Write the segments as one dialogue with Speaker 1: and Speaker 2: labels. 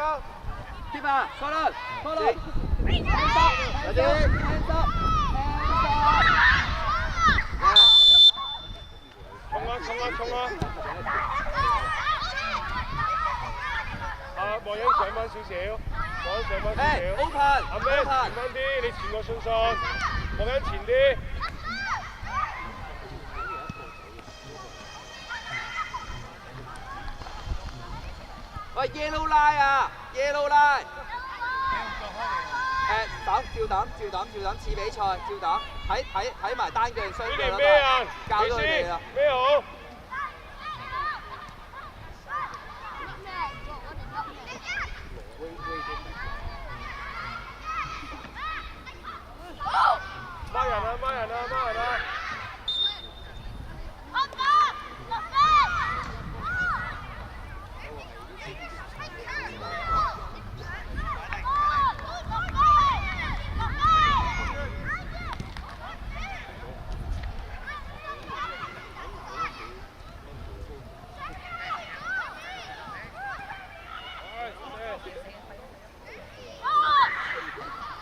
Speaker 1: go.
Speaker 2: Keep on. Follow. Follow.
Speaker 1: Ready.
Speaker 2: Hands up.
Speaker 1: 衝啊！啊，莫欣上翻少少，莫欣上翻少少。
Speaker 2: Open。
Speaker 1: 阿咩前翻啲，你前個信信，莫欣前啲。
Speaker 2: 喂 ，yellow line 啊 ，yellow line。照抌，次比賽照抌，睇埋單腳雙腳啦都，教到佢哋啦。
Speaker 1: 咩好？孖人啊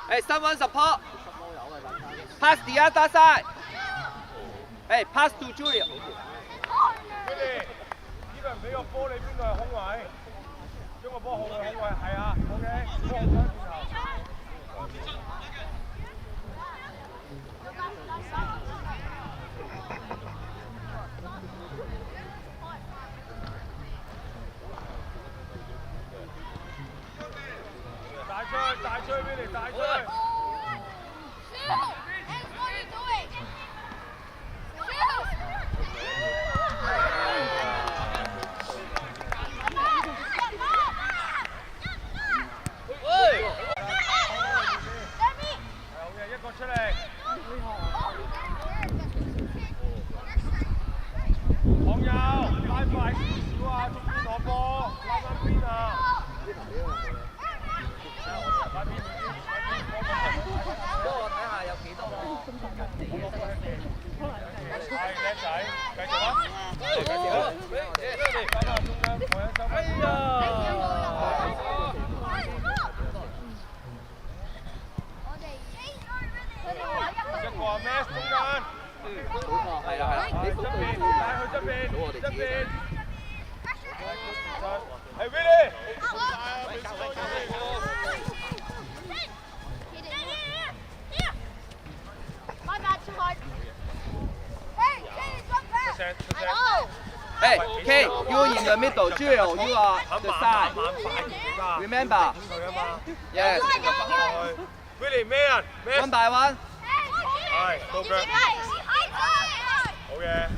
Speaker 1: ！Hey,
Speaker 2: someone support. Pass the other side. Hey, pass to Julia.
Speaker 1: 佢哋呢個人俾個波你，邊個係空位？將個波控去空位，係啊 ，OK， 波控翻轉頭。大吹俾你，大吹！一個出嚟，網友拉快少少啊，中間攞波，拉翻邊啊！
Speaker 2: 我睇下有幾多
Speaker 1: 係靚仔，繼續啊！哎一個啊 ，Max 中間。
Speaker 2: 冇錯，係啦，你
Speaker 1: 側邊，帶去側邊。係 Willie。Hey,
Speaker 2: K, you in the middle. Jill, you are the side. Remember? Yes.
Speaker 1: Willie, 咩人
Speaker 2: One by one.
Speaker 1: 係，到腳。好嘢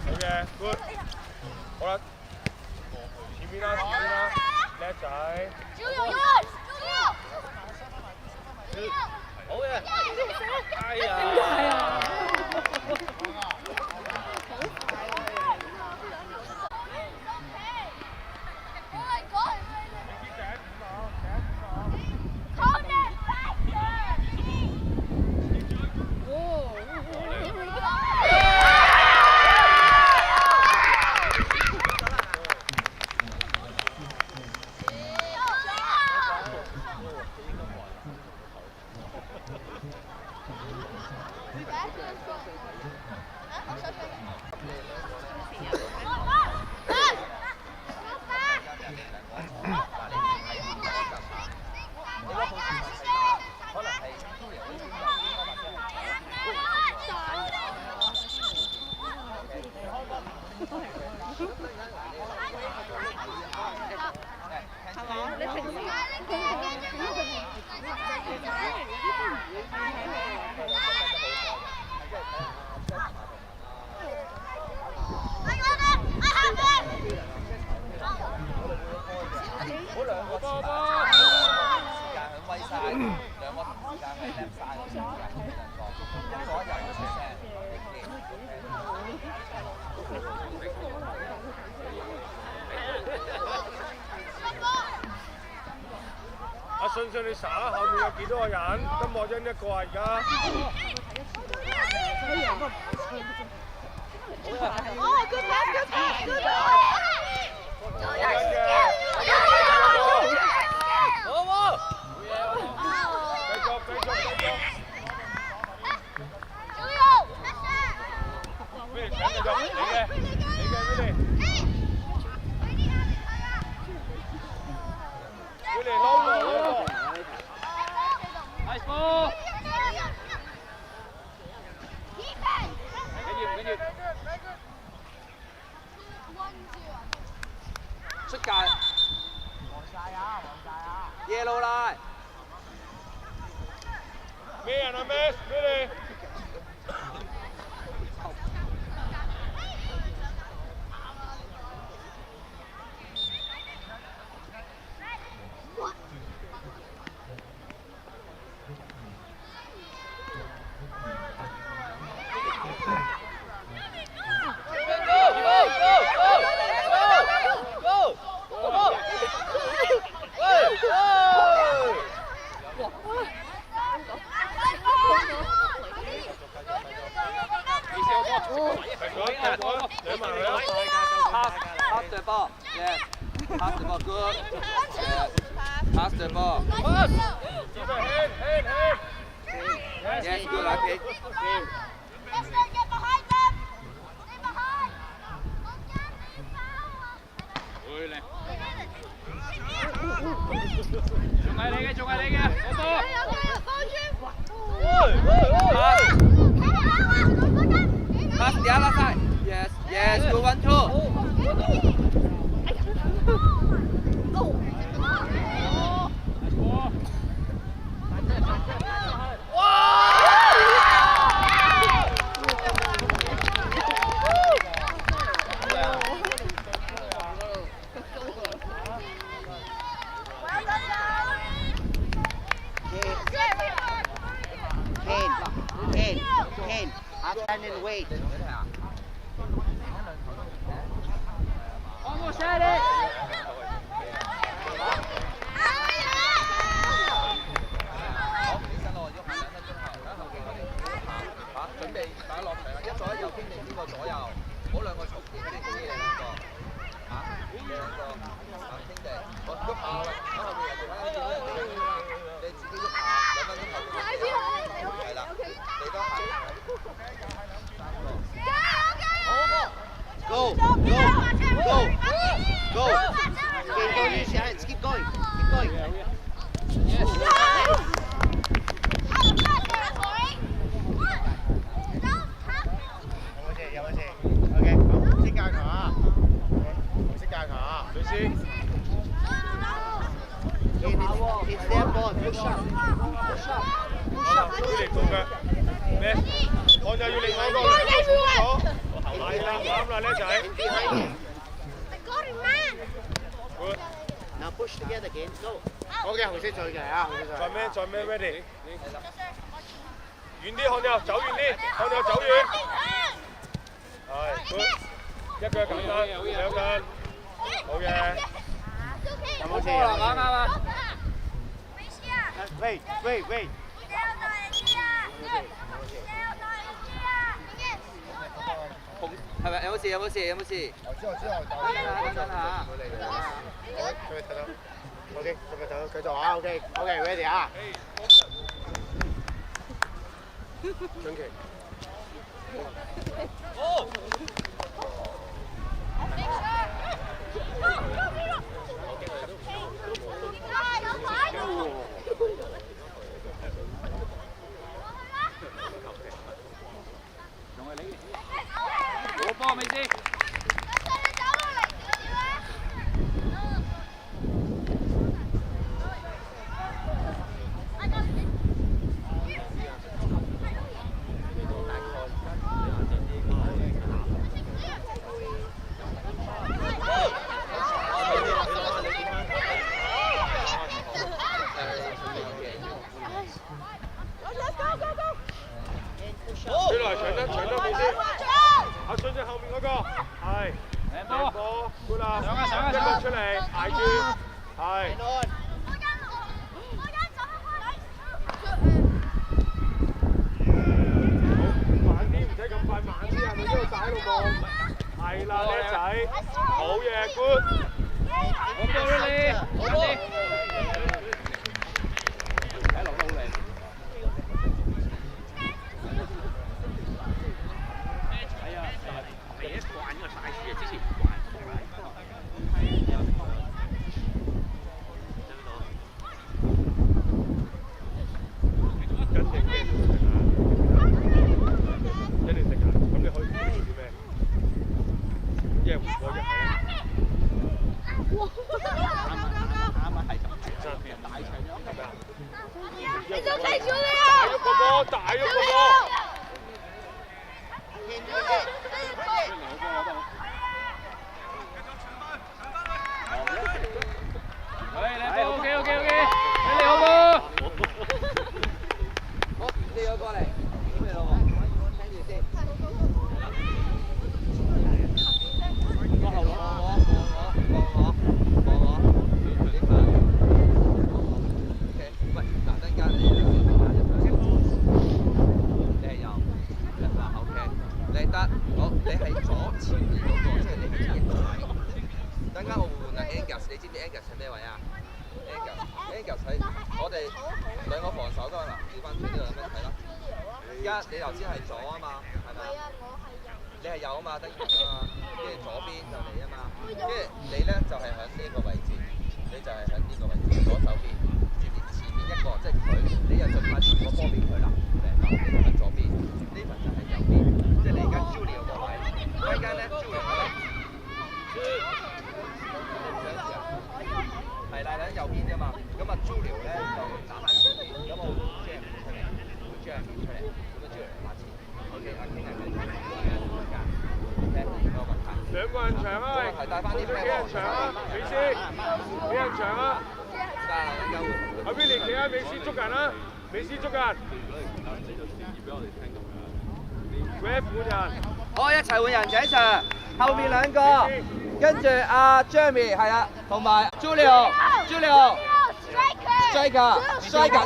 Speaker 1: ，good。好啦，前面啦，叻仔。
Speaker 2: 好嘅。哎呀！
Speaker 1: 阿信信，你查下後面有幾多個人？金莫欣一個啊，而家。
Speaker 3: 哦，good pass。
Speaker 2: Yellow line。
Speaker 1: 咩人啊 ，Miss？ 咩你？Pass
Speaker 2: the ball. Yes. Pass the ball. Good. Yes. Pass the ball.
Speaker 1: Keep it hand.
Speaker 2: Yes. Good. Okay.
Speaker 3: Get behind them. Stay behind.
Speaker 2: 仲係你嘅，好波。Pass the other side. Yes. Good one too.
Speaker 4: Kane, stand and wait.
Speaker 2: Almost had it. 準備打落場，一左一右傾定邊個左右，嗰兩個重疊嗰啲傾你兩個，兩個傾定，我喐下啦，喺後面人哋睇下你自己喐下，2分鐘後係啦，你都係。
Speaker 4: Go. Go, use your hands. Keep going.
Speaker 1: 有冇事 ？OK， 好，識教球啊！識教球啊！水師。
Speaker 4: It's their ball. Push up.
Speaker 1: 好，要力做腳。咩？我就要另外一個嚟做。係啦，啱啦，叻仔。Good.
Speaker 4: Now push together again. Go.
Speaker 1: 好嘅，紅色再嘅啊，再咩 ready？ 遠啲，看右，走遠啲，看右走遠。係 ，good。一腳簡單，兩腳，好嘅。有冇事？啱啊！喂。
Speaker 2: 係咪有冇事？
Speaker 1: 我知，
Speaker 2: 等下。
Speaker 1: 準備睇到 ，OK， 準備睇到，繼續啊 ，OK，ready 啊。準期。
Speaker 2: 好波未先？
Speaker 1: 喐個波，大喐個波。
Speaker 5: OK，你好波。
Speaker 2: 好，呢個過嚟，準備咯喎，聽住先。過後我，點辦 ？OK， 喂，嗱，陣間你係右，嗱 OK， 你得，好，你係左前面嗰個，即係你係邊個位？陣間我會換啊 Angus， 你知唔知 Angus 係咩位啊？ Angus 係我哋兩個防守噶嘛，調翻轉呢度咁樣睇啦。而家你頭先係左啊嘛，係咪？你係右啊嘛，得右啊嘛，跟住左邊就你啊嘛，跟住你咧就係喺呢個位置，你就係喺呢個位置左手邊，前面一個即係佢，你又盡快傳個波俾佢啦。你就喺左邊，呢份就係右邊，即係你而家 Julio 個位，陣間咧 Julio 咧。係啦，喺右邊啫嘛。咁啊 Julio 咧就打翻前邊，咁我將人出嚟，將人出嚟，咁啊 Julio 打前。OK， 阿傾係咪
Speaker 1: 兩個人長啊，
Speaker 2: 係帶翻啲咩？
Speaker 1: 幾人長啊？美斯，幾人長啊？阿 Willie 企啊，美斯捉人啊，美斯捉人。Grab 換人。
Speaker 2: 好，一齊換人，仔 Sir， 後面兩個。跟住阿 Jeremy 係啦，同埋 Julio Striker no Striker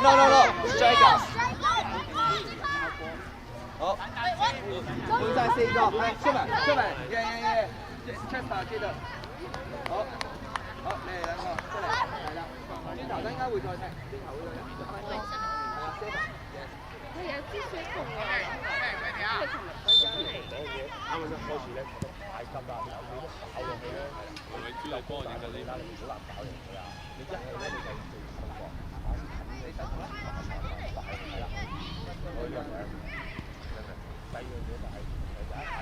Speaker 2: 好，換曬4個，係出嚟，耶 Chester 知道，好，你哋兩個出嚟，係啦，轉頭陣間會再踢，轉頭會再踢，7分鐘，係啦，7分，
Speaker 3: 佢有支水桶啊！佢尋日嗰張嚟。
Speaker 1: 啱啱開始咧，太急啦，你都搞落去咧，係咪主力幫你㗎？你好難搞贏佢啊！你一係咧你就做中國，你實係啦，我一樣嘅，第二樣嘢就係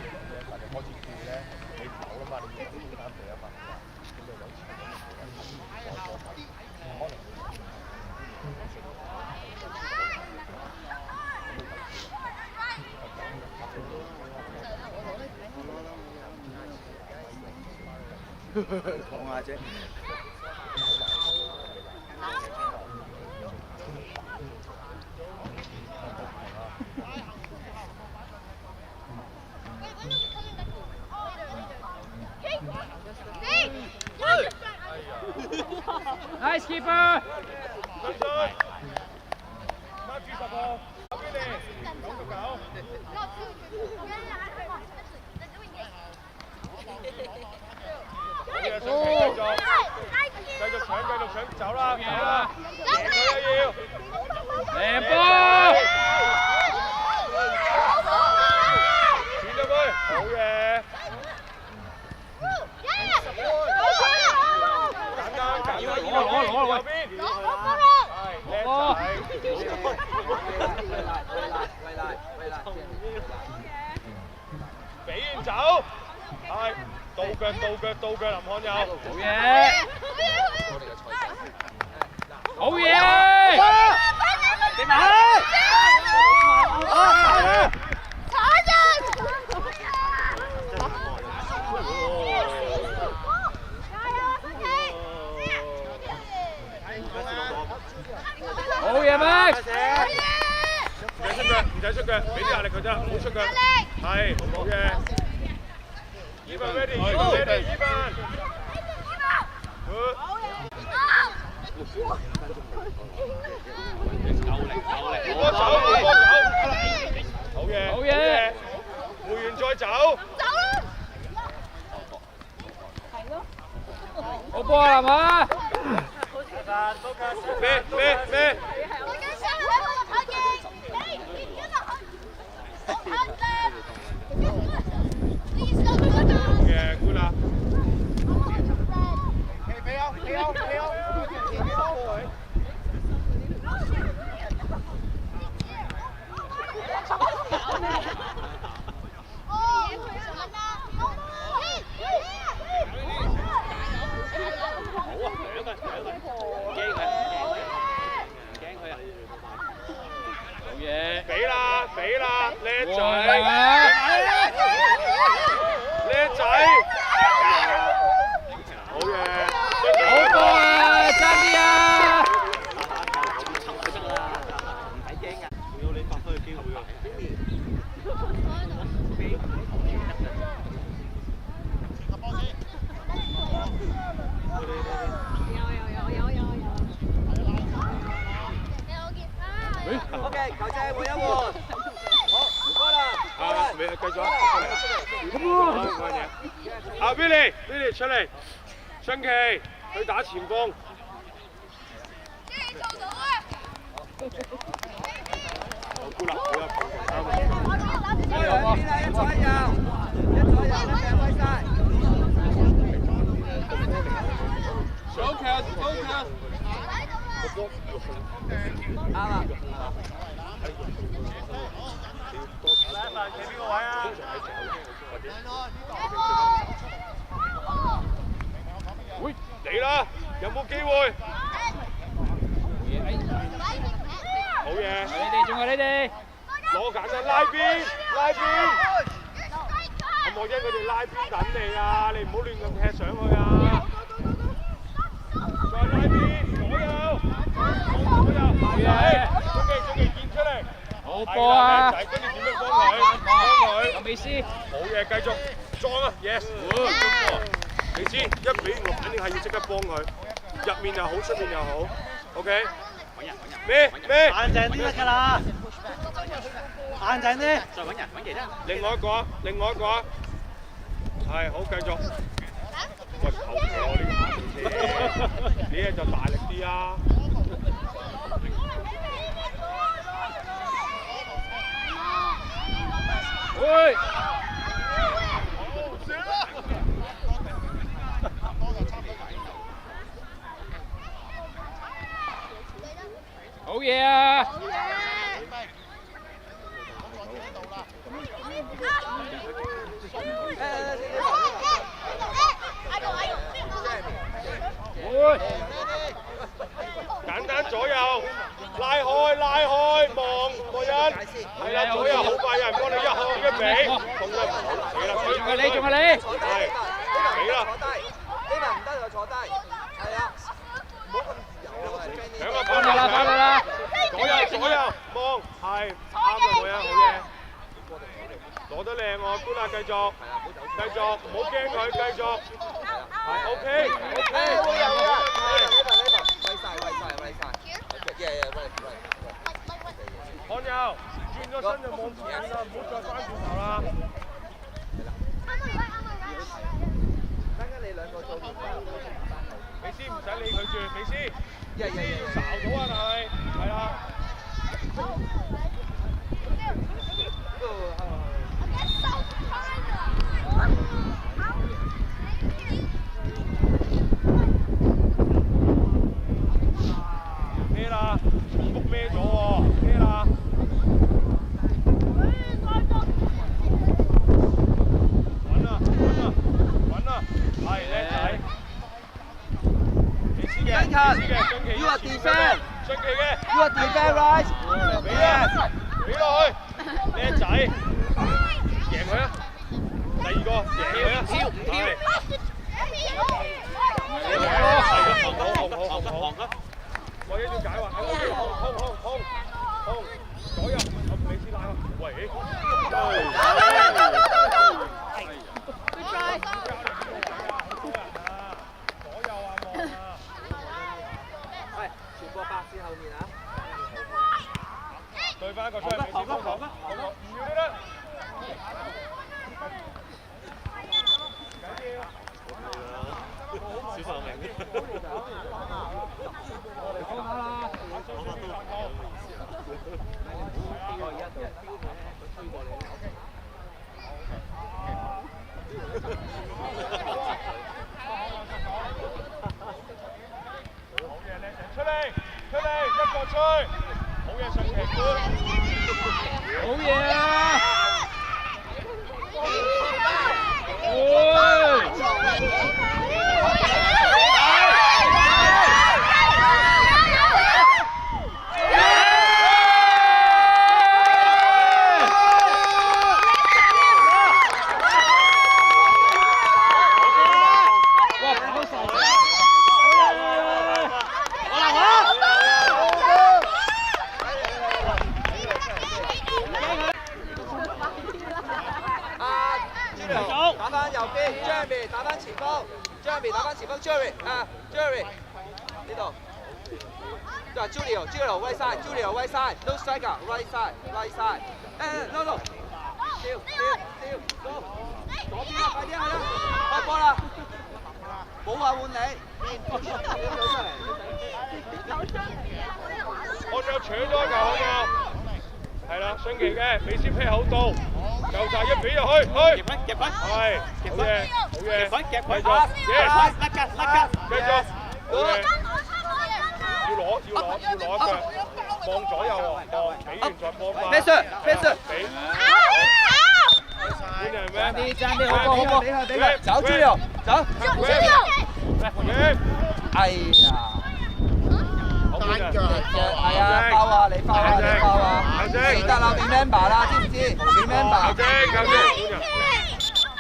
Speaker 1: 你或者開始叫咧，你走啦嘛，你要點樣俾啊嘛，咁就有錢嘅，可能會。
Speaker 2: 講下啫。
Speaker 5: Nice keeper。
Speaker 1: 孖住10個，邊嚟？9個9。繼續搶，走啦，贏啦，贏佢啊要！
Speaker 5: 靚波！
Speaker 1: 轉咗佢，好嘢！簡單，右邊，係，俾完走，係。倒腳，林漢友，
Speaker 5: 好嘢！好嘢！你埋！好嘢，Max！
Speaker 1: 唔使出腳，俾啲壓力佢啫，唔好出腳。係，好嘢。Ivan ready， Ivan。Good。波走，好嘢，
Speaker 5: 好嘢。
Speaker 1: 回完再走。
Speaker 5: 好波啊，係嘛？
Speaker 1: 咩？嘅官啊！仔，叻仔，好嘢，
Speaker 5: 好波啊！爭啲啊！
Speaker 1: 要你發揮嘅機會喎。
Speaker 2: OK， 球仔換一換。好，唔該啦。
Speaker 1: 啊，你繼續出嚟。啊 ，Billy 出嚟，新奇去打前鋒。好啦，好啦，
Speaker 2: 開兩邊啊，一左一右，一左一右，一邊開晒。
Speaker 1: 上球，
Speaker 2: 啱啦。
Speaker 1: 企邊個位啊？喂，嚟啦！有冇機會？好嘢！
Speaker 5: 你哋仲係你哋。
Speaker 1: 攞緊啊！拉邊！阿莫欣佢哋拉邊等你啊！你唔好亂咁踢上去啊！再拉邊，左右，係啊！準備見出嚟。
Speaker 5: 好波啊！
Speaker 1: 跟住點樣幫佢？
Speaker 5: 有美斯。
Speaker 1: 冇嘢，繼續裝啊 ！Yes， 你知一比我肯定係要即刻幫佢，入面又好，出面又好。OK。咩？
Speaker 4: 硬淨啲得㗎啦，硬淨啲，再揾其他。
Speaker 1: 另外一個，係好繼續。喂，求其我呢個你咧就大力啲啊！
Speaker 5: 喂！好嘢啊！
Speaker 1: 簡單左右，拉開，望個人，係啦，左右好快有人幫你一向一比，同佢唔好，死啦，
Speaker 5: 仲係你，
Speaker 1: 係，死啦，
Speaker 2: 呢個唔得就坐低，係啊，唔好咁自由啊，
Speaker 1: 兩個
Speaker 5: 翻嚟啦！
Speaker 1: 左右望，係啱啦，冇嘢，好嘢，攞得靚喎，官啊，繼續，唔好驚佢，繼續，係 OK，
Speaker 2: 會有嘅，
Speaker 1: 看右，轉個身就望前啦，唔好再翻轉頭啦。
Speaker 2: 等緊你兩個做。
Speaker 1: 美斯唔使理佢住，美斯睄到啊，係啦。咩啦？重複咩咗喎？咩啦？揾啊！係叻仔。
Speaker 2: You are defend. You are defend right.
Speaker 1: 俾落去，叻仔，贏佢啊！第二個贏佢啊！跳，好，我呢要解話，空，左右，美斯拉開，喂，
Speaker 2: 全部白線後面啊！
Speaker 1: 對翻一個出嚟，美斯幫手，唔要你啦。小壽命。出嚟，一個吹，好嘢上期冠，
Speaker 5: 好嘢啊！
Speaker 2: Jerry 啊 ，Jerry 呢度。就係 Julio right side，Julio right side，no striker right side，right side。no no， 跳，走，左邊啦，快啲係啦，開波啦，冇話換你。
Speaker 1: 我仲有搶咗一球，我有，係啦，順奇嘅，美斯劈口到，就就一俾入去，去，夾分，係，好嘢，夾分，繼續，繼續，好嘢，要攞一腳，望左右喎，望，俾完再幫翻，
Speaker 2: Pass，
Speaker 1: 俾，換人咩？
Speaker 5: 爭啲，好波，
Speaker 2: 俾佢，走 Julio， 走
Speaker 1: Julio，
Speaker 2: 哎呀！
Speaker 1: 單腳
Speaker 2: 係啊，包啊，你包啊，記得啦 ，remember 啦，知唔知 ？remember。
Speaker 1: 夠精，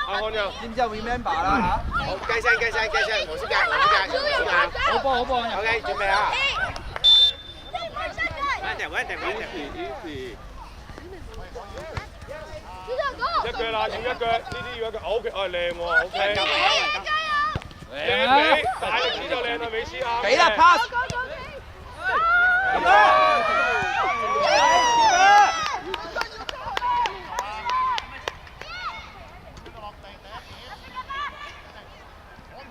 Speaker 1: 阿漢又，
Speaker 2: 知唔知 remember 啦嚇？
Speaker 6: 好，計聲，冇識㗎，
Speaker 5: 好波
Speaker 6: ，OK， 準備啊！
Speaker 1: 一腳啦，要一腳，呢啲要一腳 ，OK， 靚喎 ，OK。靚美，大力啲就靚啦，美斯啊！
Speaker 2: 俾啦 pass。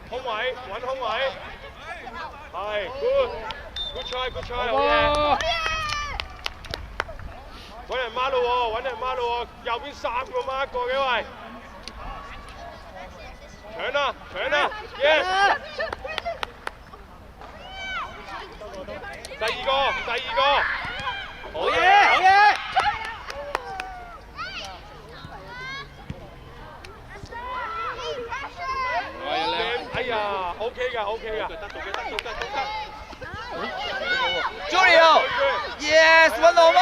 Speaker 1: 空位，揾空位，係 good try， 好嘢！揾人孖咯喎，右邊3個孖一個嘅喂，搶啦 ，yes！ 第二個，好嘢！哎呀 ，OK 㗎。
Speaker 2: Julio，yes， 1 on 1。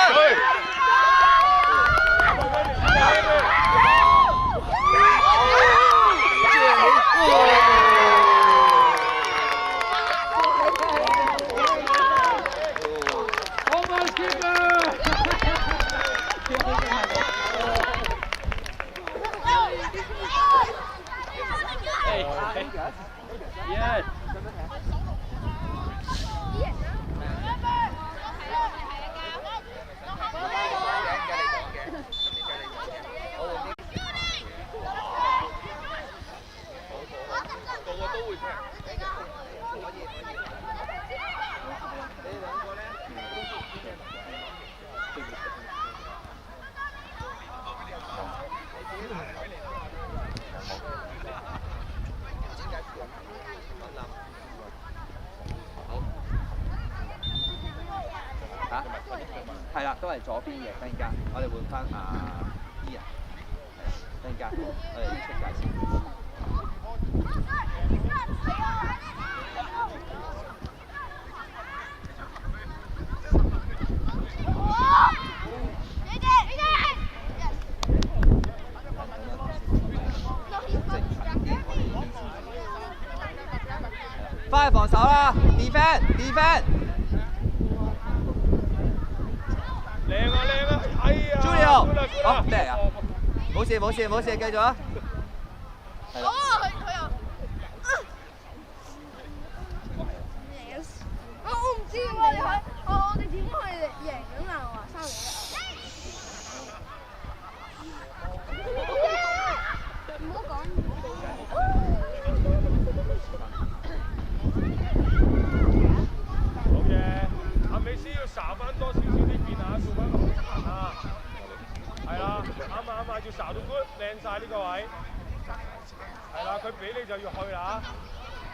Speaker 2: 係啦，都係左邊嘅，等陣間我哋換翻E人，等陣間我哋出界先。翻去防守啦 ，defend。
Speaker 1: 靚啊！哎呀
Speaker 2: Julio， 好咩啊？冇事，繼續啊！係啦。
Speaker 3: 我唔知喎，我哋點去贏緊啊？話3-0。唔好講。
Speaker 1: 好嘢，阿美斯要睄翻多少啲邊啊，做翻個彈啊！係啦，啱啊，要睄到 good， 靚曬呢個位。係啦，佢俾你就要去啦。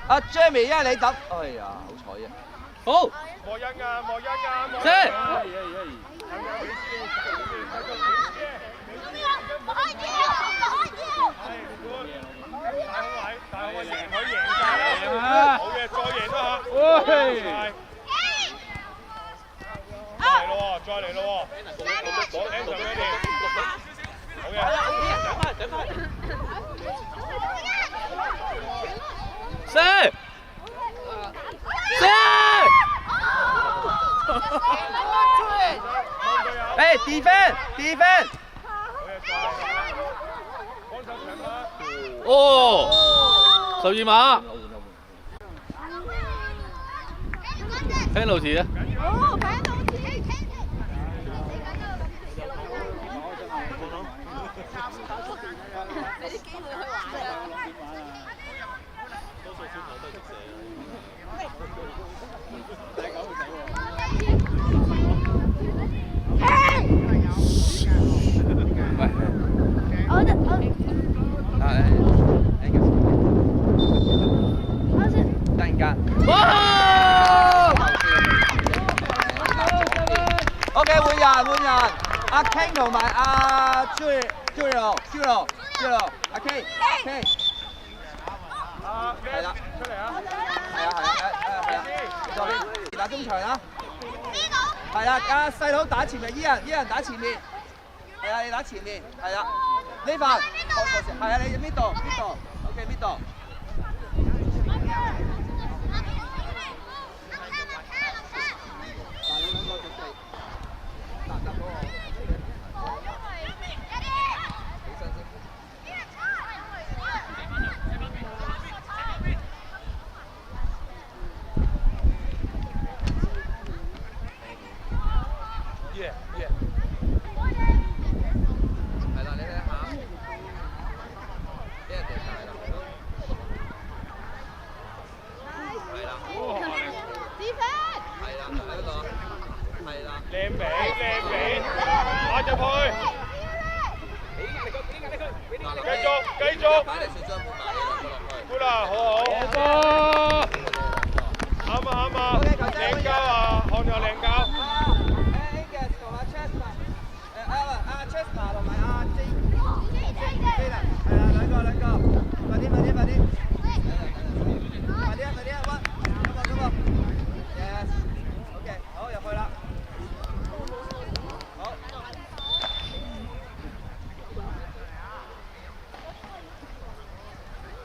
Speaker 2: 阿 Jamie， 因為你等，哎呀，好彩啊！
Speaker 5: 好，
Speaker 1: 莫恩啊！
Speaker 5: 先。
Speaker 1: 大控位贏佢贏曬啦！好嘢，再贏啦嚇！再嚟咯喎！攞 N 上俾你，好嘢！等翻！
Speaker 5: 射！
Speaker 2: 誒 defend！
Speaker 5: 哦，12碼。penalty 啊！
Speaker 3: 哦，睇到似。你啲機會去玩㗎。
Speaker 1: 多數小朋友都係識射
Speaker 2: 突然間。OK， 換人，阿 King 同埋阿 Julio， 阿 K， 係啦，出嚟啊！係啊，左邊打中場啦。係啦，阿細佬打前面，依人打前面。係啊，你打前面，係啦。呢份，係啊，你呢度 ，OK 呢度。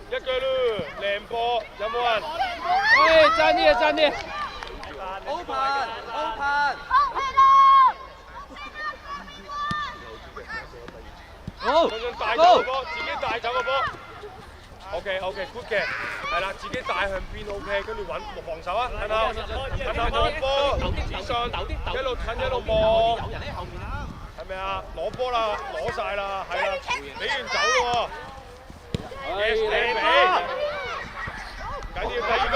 Speaker 1: 一腳咯，靚波，有冇人？
Speaker 5: 喂，爭啲。
Speaker 2: Open。
Speaker 1: 好，帶走個波，自己帶走個波。OK，good 嘅，係啦，自己帶向邊 OK， 跟住揾防守啊，近後望波，指信，一路近一路望，係咪啊？攞波啦，攞曬啦，係啦，俾完走咯喎。Yes， 你俾，緊要第二個。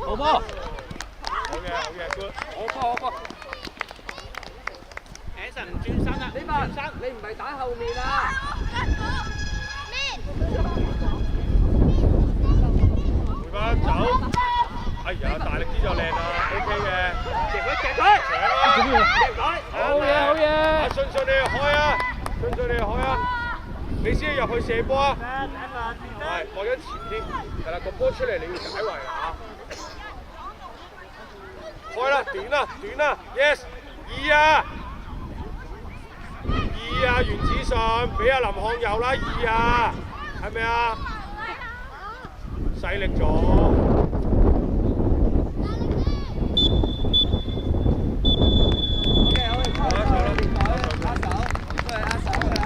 Speaker 5: 好波。
Speaker 1: 好嘅 ，good。
Speaker 5: 好波。Anson 唔轉身啦，
Speaker 2: 呢班你唔係打後面啊！
Speaker 1: 回翻走。哎呀，大力啲就靚啦 ，OK 嘅。夾佢。好嘢。阿信你開啊！你先入去射波啊！係，落緊前啲，係啦，個波出嚟你要解圍啊！開啦，短啦 ，yes， 2啊，袁子信俾阿林漢佑啦，2啊，係咪啊？細力咗。